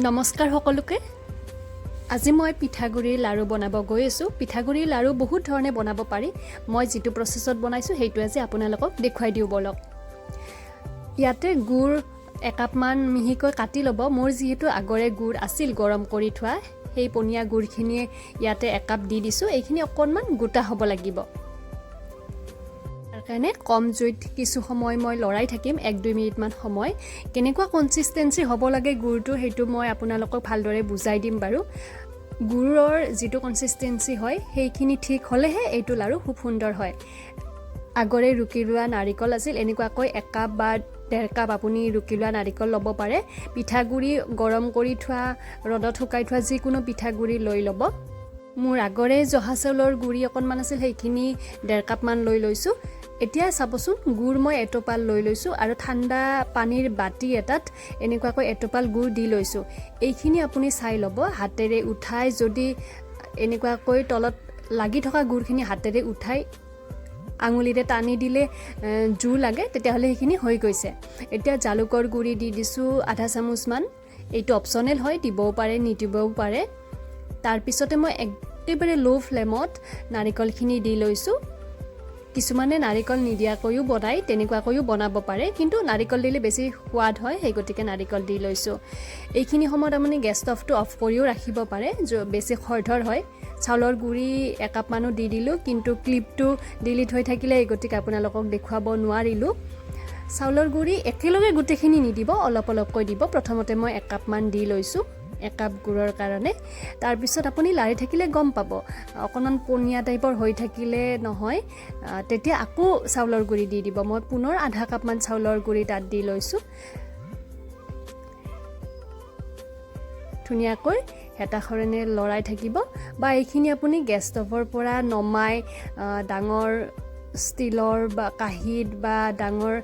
নমস্কাৰ সকলোকে আজি মই পিঠাগুড়িৰ লাৰু বনাব গৈ আছো পিঠাগুড়িৰ লাৰু বহুত ধৰণে বনাব পাৰি মই যেটো প্ৰসেছত বনাইছো হেইটো আজি আপোনালোকক দেখুৱাই দিও বলক ইয়াতে গুৰ একাপ মান মিহিকৈ কাটি লব মোৰ যেহেতু আগৰে গুৰ আছিল গৰম কৰি থোৱা সেই পনিয়া গুৰখিনি ইয়াতে একাপ দি দিছো এইখিনি অকনমান গোটা হ'ব লাগিব কাৰণে কম জুইত কিছু সময় মই লৰাই থাকিম 1-2 মিনিট মান সময় কেনেকুৱা কনসিস্টেন্সি হ'ব লাগে গুৰটো হেতু মই আপোনালোকক ভালদৰে বুজাই দিম বাৰু গুৰৰ যেটো কনসিস্টেন্সি হয় সেইখিনি ঠিক হলেহে এইটো লাৰু খুব সুন্দৰ হয় আগৰে ৰুকিলোৱা নাৰিকল আছিল এনেকুৱাকৈ এক কাপ বা 1.5 কাপ আপুনি ৰুকিলোৱা নাৰিকল ল'ব পাৰে পিঠাগুৰি গৰম কৰি থোৱা ৰদত শুকাই থোৱা যিকোনো পিঠাগুৰি লৈ ল'ব মোৰ আগৰে জহা চাউলৰ গুৰি অকনমান আছিল সেইখিনি 1.5 কাপ মান লৈ লৈছো এতিয়া চাবচোন গুৰ মই এটোপাল লৈ লৈছো আৰু ঠাণ্ডা পানীৰ বাটি এটাত এনেকুৱাকৈ এটোপাল গুৰ দি লৈছো এইখিনি আপুনি চাই ল'ব হাতেৰে উঠাই যদি এনেকুৱাকৈ তলত লাগি থকা গুৰখিনি হাতেৰে উঠাই আঙুলিৰে টানি দিলে জু লাগে তেতিয়া হলে এইখিনি হৈ গৈছে এতিয়া জালুকৰ গুৰি দি দিছো আধা চামুচ মান এইটো অপচনেল হয় দিবও পাৰে নিদিবও পাৰে তাৰ পিছতে মই একেবাৰে লো ফ্লেমত নাৰিকলখিনি দি লৈছো কিছুমানে নাৰিকল নিদিয়া কয়ও বনাই তেনেকুৱা কয়ও বনাব পাৰে কিন্তু নাৰিকল দিলে বেছি সোৱাদ হয় সেই গতিকে নাৰিকল দি লৈছো এইখিনি সময়ত আপুনি গেছ ষ্টভটো অফ কৰিও ৰাখিব পাৰে বেছি খৰধৰ হয় চাউলৰ গুৰি একাপ মানো দি দিলো কিন্তু ক্লিপটো ডিলিট হৈ থাকিলে এই গতিকে আপোনালোকক দেখুৱাব নোৱাৰিলো চাউলৰ গুৰি একেলগে গুটেখিনি নিদিব অলপ অলপকৈ দিব প্ৰথমতে মই এক কাপ মান দি লৈছো এক কাপ গুৰৰ কাৰণে তাৰ পিছত আপুনি লাৰি থাকিলে গম পাব অকনমান পনিয়া টাইপৰ হৈ থাকিলে নহয় তেতিয়া আকৌ চাউলৰ গুৰি দি দিব মই পুনৰ আধা কাপ মান চাউলৰ গুৰি তাত দি লৈছো ধুনিয়াকৈ হেতাখৰেনে লৰাই থাকিব বা এইখিনি আপুনি গেছ ষ্টভৰ পৰা নমাই ডাঙৰ ষ্টিলৰ বা কাঁহীত বা ডাঙৰ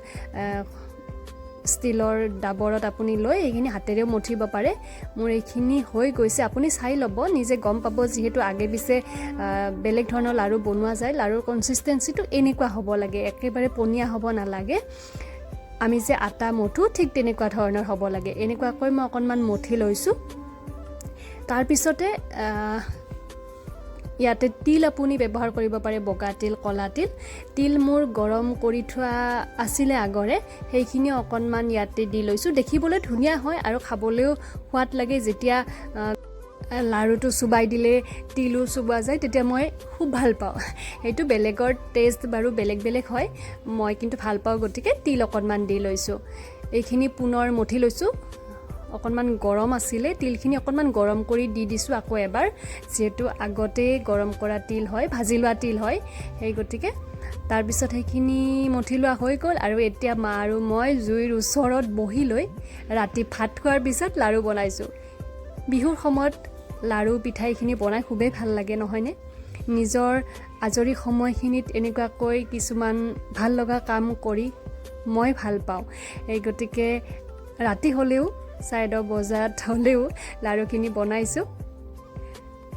ষ্টিলৰ ডাবৰত আপুনি লৈ এইখিনি হাতেৰেও মঠিব পাৰে মোৰ এইখিনি হৈ গৈছে আপুনি চাই ল'ব নিজে গম পাব যেহেতু আগে পিছে বেলেগ ধৰণৰ লাৰু বনোৱা যায় লাৰুৰ কনসিস্টেন্সিটো এনেকুৱা হ'ব লাগে একেবাৰে পনিয়া হ'ব নালাগে আমি যে আটা মঠু ঠিক তেনেকুৱা ধৰণৰ হ'ব লাগে এনেকুৱাকৈ মই অকনমান মঠি লৈছো তাৰ পিছতে ইয়াতে তিল আপুনি ব্যৱহাৰ কৰিব পাৰে বগা তিল কলা তিল মোৰ গৰম কৰি থোৱা আছিলে আগৰে সেইখিনি অকনমান ইয়াতে দি লৈছো দেখিবলৈ ধুনিয়া হয় আৰু খাবলৈও সোৱাদ লাগে যেতিয়া লাৰুটো সুবাই দিলে তিলু সুবা যায় তেতিয়া মই খুব ভাল পাওঁ এইটো বেলেগৰ টেষ্ট বাৰু বেলেগ হয় মই কিন্তু ভাল পাওঁ গতিকে তিল অকনমান দি লৈছো এইখিনি পুনৰ মঠি লৈছো অকনমান গৰম আছিলে তিলখিনি অকনমান গৰম কৰি দি দিছো আকৌ এবাৰ যেটো আগতে গৰম কৰা তিল হয় ভাজি লোৱা তিল হয় সেই গতিকে তাৰ পিছত সেইখিনি মঠি লোৱা হৈ গল আৰু এতিয়া মা আৰু মই জুইৰ ওচৰত বহি লৈ ৰাতি ভাত খোৱাৰ পিছত লাৰু বনাইছো বিহুৰ সময়ত লাৰু পিঠাইখিনি বনাই খুবেই ভাল লাগে নহয়নে নিজৰ আজৰি সময়খিনিত এনেকুৱাকৈ কিছুমান ভাল লগা কাম কৰি মই ভাল পাওঁ এই গতিকে ৰাতি হলেও 4 বজাত হলেও লাৰুখিনি বনাইছো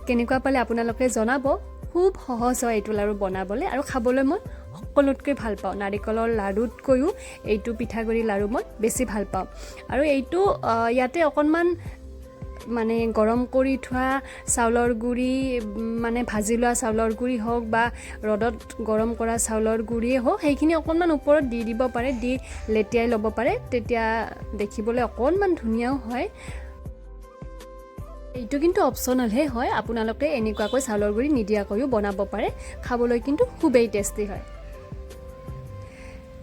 কেনেকুৱা পালে আপোনালোকে জনাব খুব সহজ হয় এইটো লাৰু বনাবলে আৰু খাবলৈ মই সকলোতকৈ ভাল পাওঁ নাৰিকলৰ লাৰুতকৈও এইটো পিঠাগুৰি লাৰু মই বেছি ভাল পাওঁ আৰু এইটো ইয়াতে অকনমান মানে গৰম কৰি থোৱা চাউলৰ গুৰি মানে ভাজি লোৱা চাউলৰ গুৰি হওক বা ৰদত গৰম কৰা চাউলৰ গুৰিয়ে হওক সেইখিনি অকনমান ওপৰত দি দিব পাৰে দি লেটিয়াই ল'ব পাৰে তেতিয়া দেখিবলৈ অকনমান ধুনিয়াও হয় এইটো কিন্তু অপচনেল হে হয় আপোনালোকে এনেকুৱাকৈ চাউলৰ গুৰি নিদিয়াকৈও বনাব পাৰে খাবলৈ কিন্তু খুবেই টেষ্টি হয়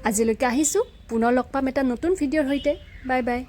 আজিলৈকে আহিছো পুনৰ লগ পাম এটা নতুন ভিডিঅ'ৰ সৈতে বাই বাই